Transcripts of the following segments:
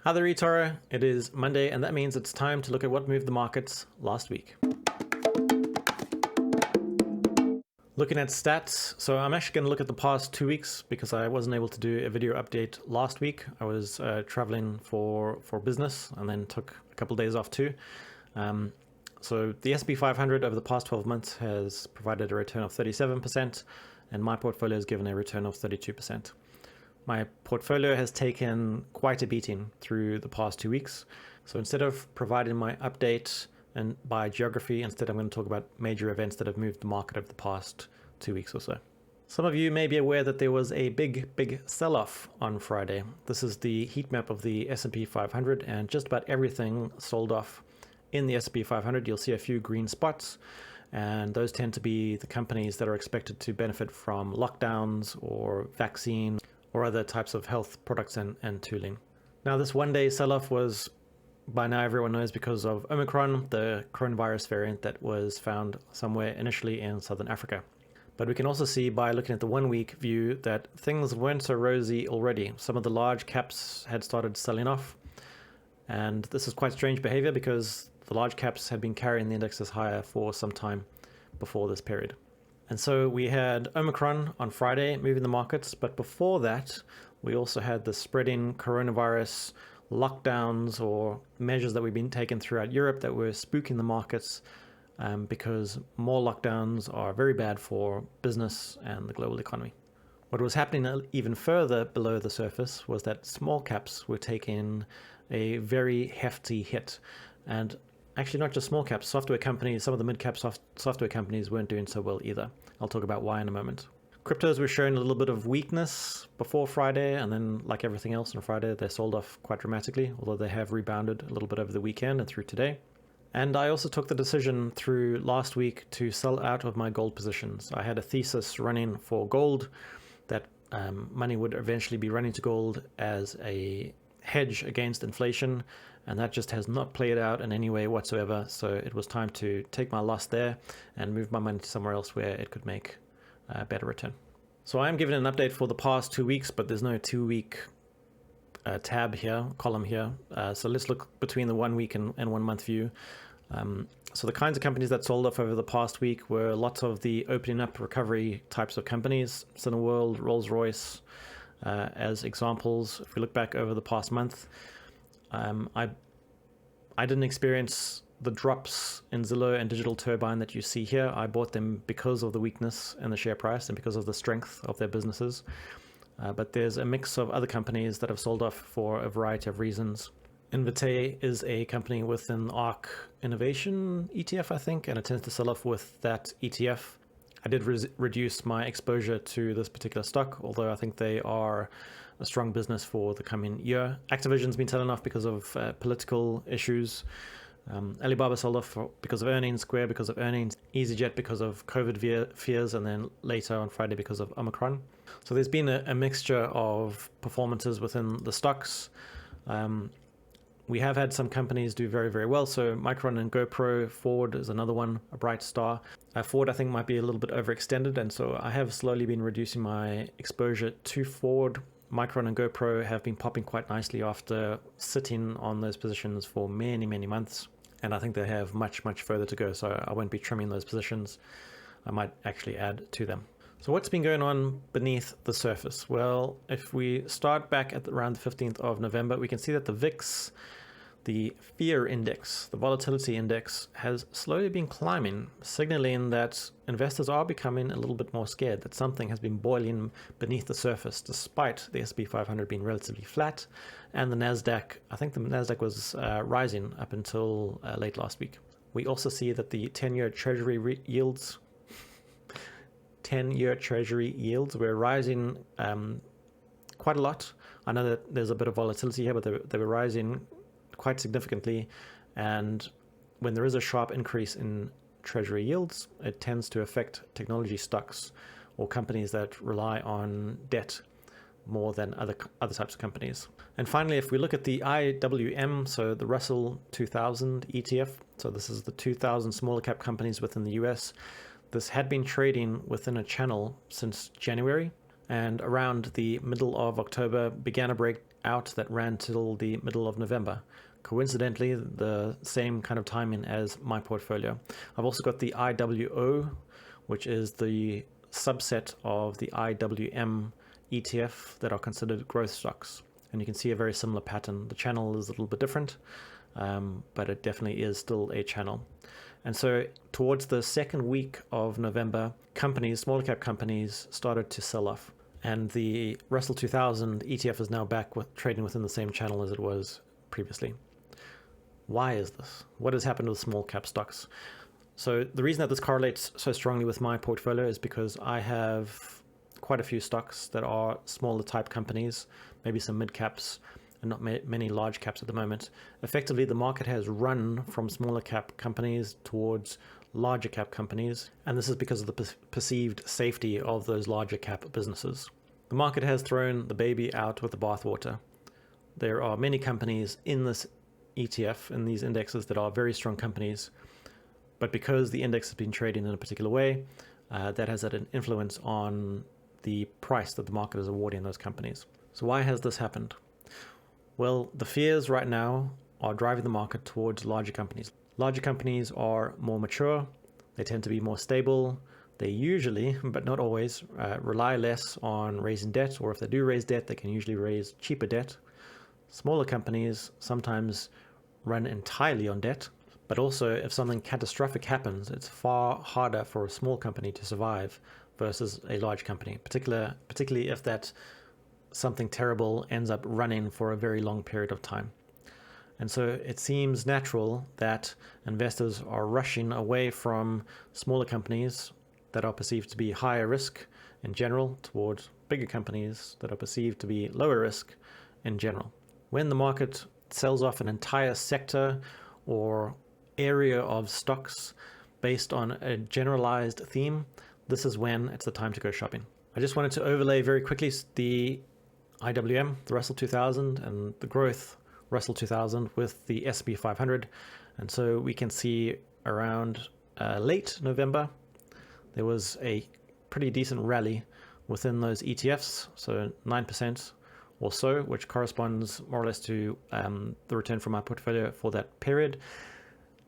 Hi there, eToro. It is Monday, and that means it's time to look at what moved the markets last week. Looking at stats, so I'm actually going to look at the past 2 weeks because I wasn't able to do a video update last week. I was traveling for business and then took a couple of days off too. So the S&P 500 over the past 12 months has provided a return of 37%, and my portfolio has given a return of 32%. My portfolio has taken quite a beating through the past 2 weeks. So instead of providing my update and by geography, instead I'm going to talk about major events that have moved the market over the past 2 weeks or so. Some of you may be aware that there was a big sell-off on Friday. This is the heat map of the S&P 500, and just about everything sold off in the S&P 500. You'll see a few green spots, and those tend to be the companies that are expected to benefit from lockdowns or vaccine or other types of health products and tooling. Now, this one-day sell-off was, by now everyone knows, because of Omicron, the coronavirus variant that was found somewhere initially in Southern Africa. But we can also see by looking at the 1 week view that things weren't so rosy already. Some of the large caps had started selling off, and this is quite strange behavior because the large caps had been carrying the indexes higher for some time before this period. And so we had Omicron on Friday moving the markets, but before that, we also had the spreading coronavirus lockdowns or measures that we've been taking throughout Europe that were spooking the markets because more lockdowns are very bad for business and the global economy. What was happening even further below the surface was that small caps were taking a very hefty hit. And actually, not just small caps, software companies, some of the mid-cap software companies weren't doing so well either. I'll talk about why in a moment. Cryptos were showing a little bit of weakness before Friday, and then like everything else on Friday, they sold off quite dramatically, although they have rebounded a little bit over the weekend and through today. And I also took the decision through last week to sell out of my gold positions. I had a thesis running for gold that money would eventually be running to gold as a hedge against inflation, and that just has not played out in any way whatsoever. So it was time to take my loss there and move my money to somewhere else where it could make a better return. So I am giving an update for the past 2 weeks, but there's no 2 week tab here, column here. So let's look between the 1 week and 1 month view. So the kinds of companies that sold off over the past week were lots of the opening up recovery types of companies, Cineworld, Rolls-Royce, as examples. If we look back over the past month, I didn't experience the drops in Zillow and Digital Turbine that you see here. I bought them because of the weakness in the share price and because of the strength of their businesses. But there's a mix of other companies that have sold off for a variety of reasons. ᴄᴏᴜ is a company with an ARK Innovation ETF, I think, and it tends to sell off with that ETF. I did reduce my exposure to this particular stock, although I think they are a strong business for the coming year. Activision's been selling off because of political issues. Alibaba sold off because of earnings, Square because of earnings, EasyJet because of COVID fears, and then later on Friday because of Omicron. So there's been a mixture of performances within the stocks. We have had some companies do very well. So Micron and GoPro, Ford is another one, a bright star. Ford, I think, might be a little bit overextended, and so I have slowly been reducing my exposure to Ford. Micron and GoPro have been popping quite nicely after sitting on those positions for many months, and I think they have much further to go, so I won't be trimming those positions. I might actually add to them. So what's been going on beneath the surface? Well, if we start back at around the 15th of November, we can see that the VIX, the fear index, the volatility index, has slowly been climbing, signaling that investors are becoming a little bit more scared, that something has been boiling beneath the surface, despite the S&P 500 being relatively flat. And the NASDAQ, I think the NASDAQ was rising up until late last week. We also see that the 10-year Treasury yields, 10-year Treasury yields were rising quite a lot. I know that there's a bit of volatility here, but they were rising quite significantly, and when there is a sharp increase in treasury yields, it tends to affect technology stocks or companies that rely on debt more than other types of companies. And finally, if we look at the IWM, so the Russell 2000 ETF, so this is the 2000 smaller cap companies within the US, this had been trading within a channel since January, and around the middle of October began a break out that ran till the middle of November. Coincidentally, the same kind of timing as my portfolio. I've also got the IWO, which is the subset of the IWM ETF that are considered growth stocks. And you can see a very similar pattern. The channel is a little bit different, but it definitely is still a channel. And so towards the second week of November, companies, smaller cap companies, started to sell off. And the Russell 2000 ETF is now back trading within the same channel as it was previously. Why is this? What has happened with small cap stocks? So the reason that this correlates so strongly with my portfolio is because I have quite a few stocks that are smaller type companies, maybe some mid caps, and not many large caps at the moment. Effectively, the market has run from smaller cap companies towards larger cap companies, and this is because of the perceived safety of those larger cap businesses. The market has thrown the baby out with the bathwater. There are many companies in this ETF, in these indexes, that are very strong companies, but because the index has been trading in a particular way, that has had an influence on the price that the market is awarding those companies. So why has this happened? Well, the fears right now are driving the market towards larger companies. Larger companies are more mature, they tend to be more stable, they usually, but not always, rely less on raising debt, or if they do raise debt, they can usually raise cheaper debt. Smaller companies sometimes run entirely on debt, but also if something catastrophic happens, it's far harder for a small company to survive versus a large company, particularly if that something terrible ends up running for a very long period of time. And so it seems natural that investors are rushing away from smaller companies that are perceived to be higher risk in general towards bigger companies that are perceived to be lower risk in general. When the market sells off an entire sector or area of stocks based on a generalized theme, this is when it's the time to go shopping. I just wanted to overlay very quickly the IWM, the Russell 2000, and the growth Russell 2000 with the S&P 500. And so we can see around late November, there was a pretty decent rally within those ETFs, so 9% or so, which corresponds more or less to the return from our portfolio for that period.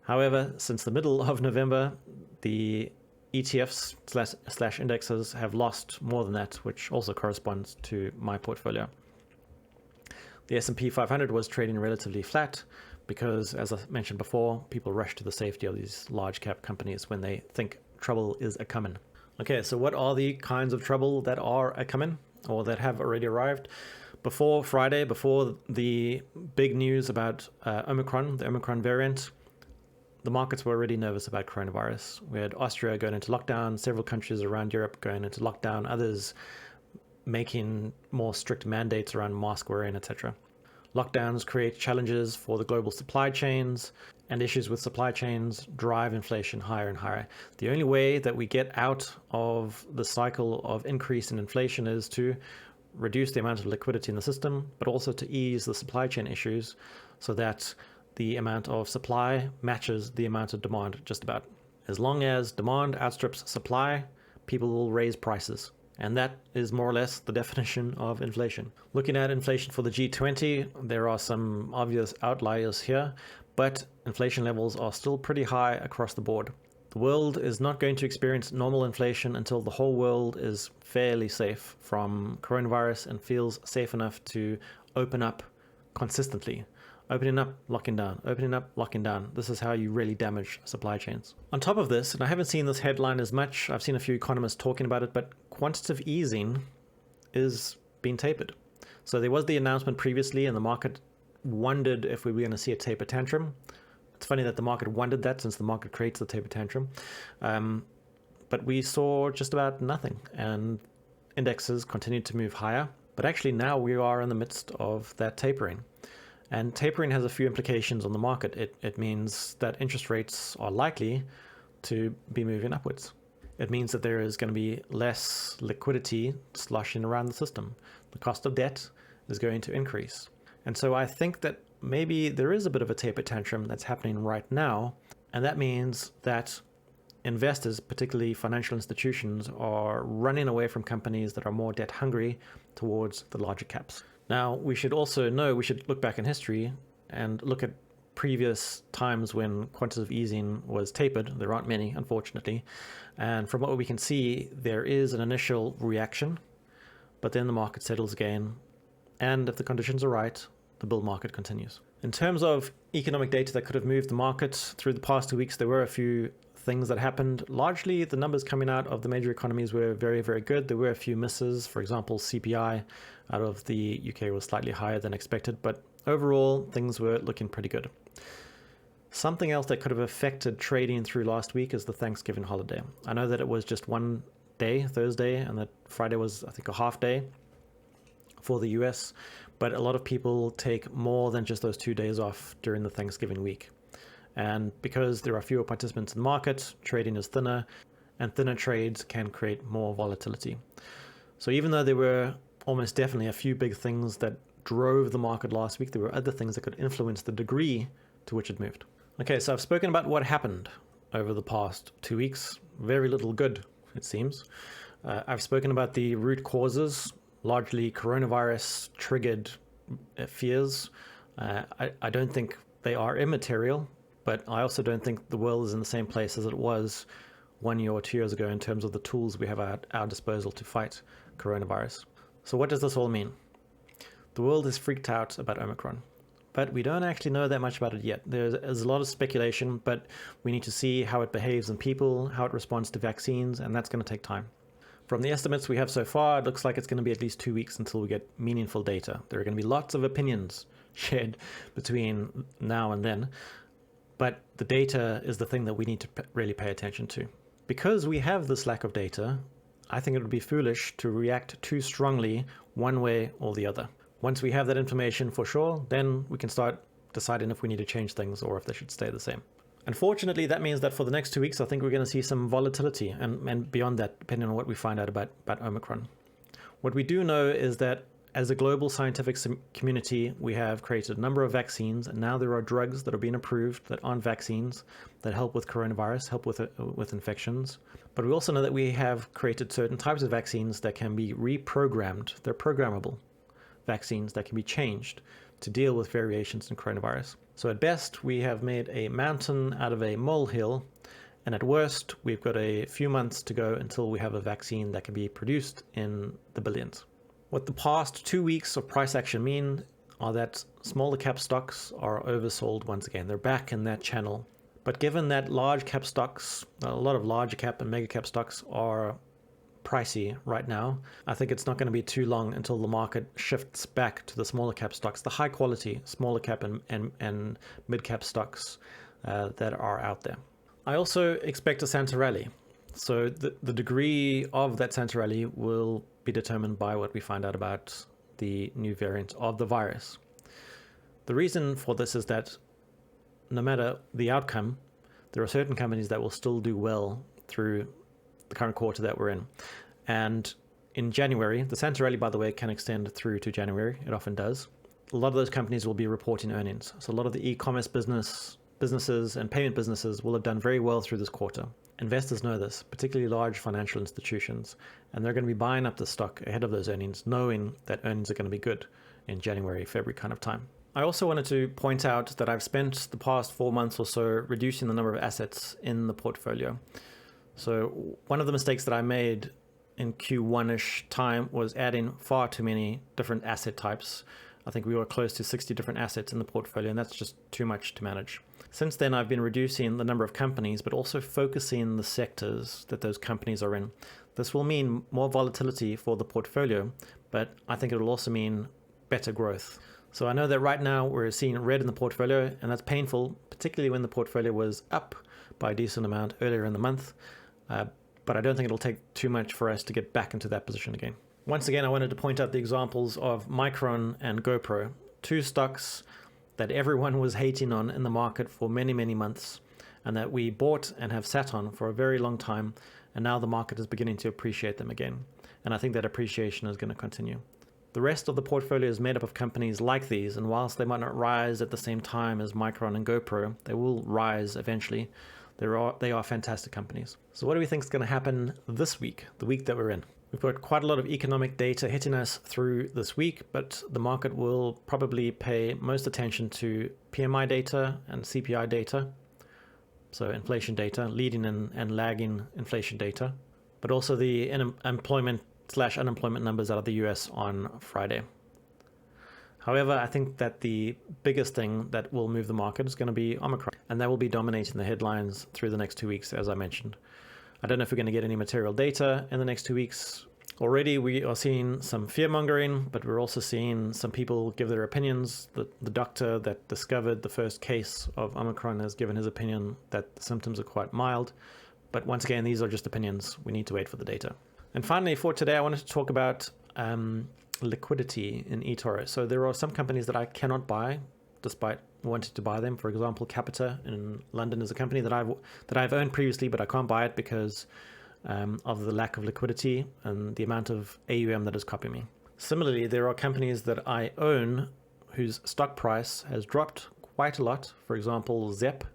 However, since the middle of November, the ETFs slash indexes have lost more than that, which also corresponds to my portfolio. The S&P 500 was trading relatively flat because, as I mentioned before, people rush to the safety of these large cap companies when they think trouble is a-coming. Okay, so what are the kinds of trouble that are a-coming or that have already arrived? Before Friday, before the big news about Omicron, the Omicron variant, the markets were already nervous about coronavirus. We had Austria going into lockdown, several countries around Europe going into lockdown, others making more strict mandates around mask wearing, etc. Lockdowns create challenges for the global supply chains, and issues with supply chains drive inflation higher and higher. The only way that we get out of the cycle of increase in inflation is to reduce the amount of liquidity in the system, but also to ease the supply chain issues so that the amount of supply matches the amount of demand just about. As long as demand outstrips supply, people will raise prices. And that is more or less the definition of inflation. Looking at inflation for the G20, there are some obvious outliers here, but inflation levels are still pretty high across the board. The world is not going to experience normal inflation until the whole world is fairly safe from coronavirus and feels safe enough to open up consistently. Opening up, locking down, opening up, locking down. This is how you really damage supply chains. On top of this, and I haven't seen this headline as much, I've seen a few economists talking about it, but quantitative easing is being tapered. So there was the announcement previously and the market wondered if we were going to see a taper tantrum. It's funny that the market wondered that since the market creates the taper tantrum. But we saw just about nothing and indexes continued to move higher. But actually now we are in the midst of that tapering. And tapering has a few implications on the market. It means that interest rates are likely to be moving upwards. It means that there is going to be less liquidity sloshing around the system. The cost of debt is going to increase. And so I think that maybe there is a bit of a taper tantrum that's happening right now. And that means that investors, particularly financial institutions, are running away from companies that are more debt hungry towards the larger caps. Now, we should also know, we should look back in history and look at previous times when quantitative easing was tapered. There aren't many, unfortunately. And from what we can see, there is an initial reaction, but then the market settles again. And if the conditions are right, the bull market continues. In terms of economic data that could have moved the market through the past 2 weeks, there were a few things that happened. Largely, the numbers coming out of the major economies were very, very good. There were a few misses. For example, CPI out of the UK was slightly higher than expected, but overall, things were looking pretty good. Something else that could have affected trading through last week is the Thanksgiving holiday. I know that it was just one day, Thursday, and that Friday was, I think, a half day for the US, but a lot of people take more than just those 2 days off during the Thanksgiving week. And because there are fewer participants in the market, trading is thinner, and thinner trades can create more volatility. So even though there were almost definitely a few big things that drove the market last week, there were other things that could influence the degree to which it moved. Okay, so I've spoken about what happened over the past 2 weeks. Very little good, it seems. I've spoken about the root causes, largely coronavirus triggered fears. I don't think they are immaterial, but I also don't think the world is in the same place as it was 1 year or 2 years ago in terms of the tools we have at our disposal to fight coronavirus. So what does this all mean? The world is freaked out about Omicron, but we don't actually know that much about it yet. There's a lot of speculation, but we need to see how it behaves in people, how it responds to vaccines, and that's going to take time. From the estimates we have so far, it looks like it's going to be at least 2 weeks until we get meaningful data. There are going to be lots of opinions shared between now and then, but the data is the thing that we need to really pay attention to. Because we have this lack of data, I think it would be foolish to react too strongly one way or the other. Once we have that information for sure, then we can start deciding if we need to change things or if they should stay the same. Unfortunately, that means that for the next 2 weeks, I think we're going to see some volatility and beyond that, depending on what we find out about Omicron. What we do know is that as a global scientific community, we have created a number of vaccines, and now there are drugs that are being approved that aren't vaccines that help with coronavirus, help with infections. But we also know that we have created certain types of vaccines that can be reprogrammed. They're programmable vaccines that can be changed to deal with variations in coronavirus. So at best, we have made a mountain out of a molehill, and at worst, we've got a few months to go until we have a vaccine that can be produced in the billions. What the past 2 weeks of price action mean are that smaller cap stocks are oversold once again. They're back in that channel. But given that large cap stocks, a lot of larger cap and mega cap stocks are pricey right now, I think it's not going to be too long until the market shifts back to the smaller cap stocks, the high quality smaller cap and mid cap stocks that are out there. I also expect a Santa rally. So the degree of that Santa rally will be determined by what we find out about the new variant of the virus. The reason for this is that no matter the outcome, there are certain companies that will still do well through the current quarter that we're in. And in January, the Santa rally, by the way, can extend through to January. It often does. A lot of those companies will be reporting earnings. So a lot of the e-commerce businesses and payment businesses will have done very well through this quarter. Investors know this, particularly large financial institutions, and they're going to be buying up the stock ahead of those earnings, knowing that earnings are going to be good in January, February kind of time. I also wanted to point out that I've spent the past 4 months or so reducing the number of assets in the portfolio. So one of the mistakes that I made in Q1-ish time was adding far too many different asset types. I think we were close to 60 different assets in the portfolio, and that's just too much to manage. Since then, I've been reducing the number of companies, but also focusing the sectors that those companies are in. This will mean more volatility for the portfolio, but I think it will also mean better growth. So I know that right now we're seeing red in the portfolio, and that's painful, particularly when the portfolio was up by a decent amount earlier in the month. But I don't think it'll take too much for us to get back into that position again. Once again, I wanted to point out the examples of Micron and GoPro, two stocks that everyone was hating on in the market for many, many months, and that we bought and have sat on for a very long time, and now the market is beginning to appreciate them again. And I think that appreciation is going to continue. The rest of the portfolio is made up of companies like these, and whilst they might not rise at the same time as Micron and GoPro, they will rise eventually. They are fantastic companies. So what do we think is going to happen this week, the week that we're in? We've got quite a lot of economic data hitting us through this week, but the market will probably pay most attention to PMI data and CPI data. So inflation data, leading and lagging inflation data, but also the employment/unemployment numbers out of the US on Friday. However, I think that the biggest thing that will move the market is going to be Omicron, and that will be dominating the headlines through the next 2 weeks, as I mentioned. I don't know if we're going to get any material data in the next 2 weeks. Already we are seeing some fear-mongering, but we're also seeing some people give their opinions. The doctor that discovered the first case of Omicron has given his opinion that the symptoms are quite mild. But once again, these are just opinions. We need to wait for the data. And finally, for today, I wanted to talk about liquidity in eToro. So there are some companies that I cannot buy despite wanting to buy them. For example, Capita in London is a company that I've owned previously, but I can't buy it because of the lack of liquidity and the amount of AUM that is copying me. Similarly, there are companies that I own whose stock price has dropped quite a lot. For example, Zepp.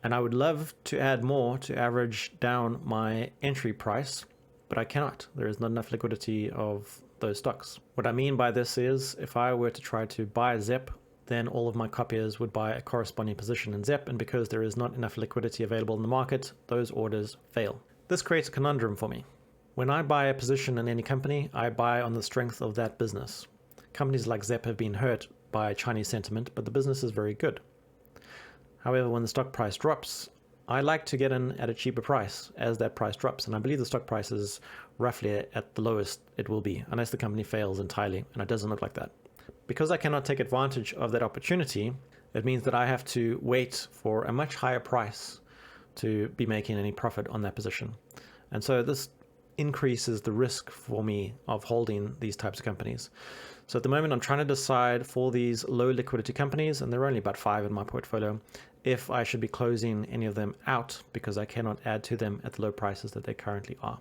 And I would love to add more to average down my entry price, but I cannot. There is not enough liquidity of those stocks. What I mean by this is if I were to try to buy Zepp, then all of my copiers would buy a corresponding position in Zepp, and because there is not enough liquidity available in the market, those orders fail. This creates a conundrum for me. When I buy a position in any company, I buy on the strength of that business. Companies like Zepp have been hurt by Chinese sentiment, but the business is very good. However, when the stock price drops, I like to get in at a cheaper price as that price drops, and I believe the stock price is roughly at the lowest it will be, unless the company fails entirely, and it doesn't look like that. Because I cannot take advantage of that opportunity, it means that I have to wait for a much higher price to be making any profit on that position. And so this increases the risk for me of holding these types of companies. So at the moment, I'm trying to decide for these low liquidity companies, and there are only about 5 in my portfolio, if I should be closing any of them out because I cannot add to them at the low prices that they currently are.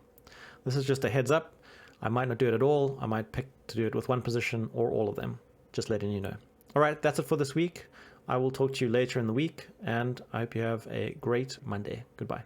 This is just a heads up. I might not do it at all. I might pick to do it with one position or all of them. Just letting you know. All right, that's it for this week. I will talk to you later in the week, and I hope you have a great Monday. Goodbye.